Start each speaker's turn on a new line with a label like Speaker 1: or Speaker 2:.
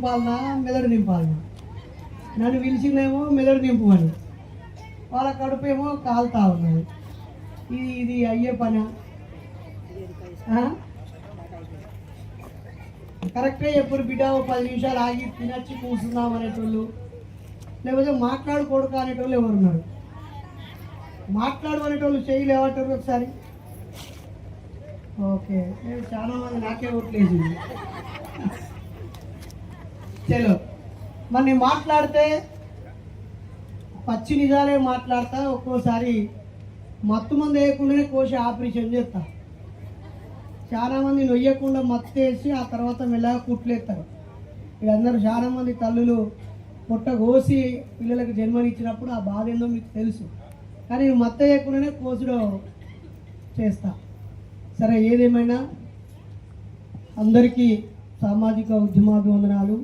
Speaker 1: నింపాలనా మెదడు నింపాలనా? నన్ను పిలిచిందేమో మెదడు నింపమని, వాళ్ళ కడుపు ఏమో కాలుతా ఉన్నది. ఇది అయ్యే పని కరెక్టే. ఎప్పుడు బిడ్డ 10 నిమిషాలు ఆగి తినచ్చి కూర్చుందాం అనేటోళ్ళు, లేకపోతే మాట్లాడు కొడుకు అనేటోళ్ళు ఎవరున్నారు? మాట్లాడు అనేటోళ్ళు చెయ్యి లేవటారు ఒకసారి. ఓకే, నేను చాలా మంది నాకే ఓట్లేదు. చలో, మరి నేను మాట్లాడితే పచ్చి నిజాలే మాట్లాడతా. ఒక్కోసారి మత్తు మంది వేయకుండానే కోసి ఆపరేషన్ చేస్తా. చాలామంది నొయ్యకుండా మత్తు వేసి ఆ తర్వాత మెల్లగా కుట్లేస్తారు. వీళ్ళందరూ చాలామంది తల్లులు పొట్ట కోసి పిల్లలకు జన్మనిచ్చినప్పుడు ఆ బాధ ఏందో మీకు తెలుసు. కానీ నేను మత్తు వేయకుండానే కోసుడు చేస్తా. సరే, ఏదేమైనా అందరికీ సామాజిక ఉద్యమాభివందనాలు.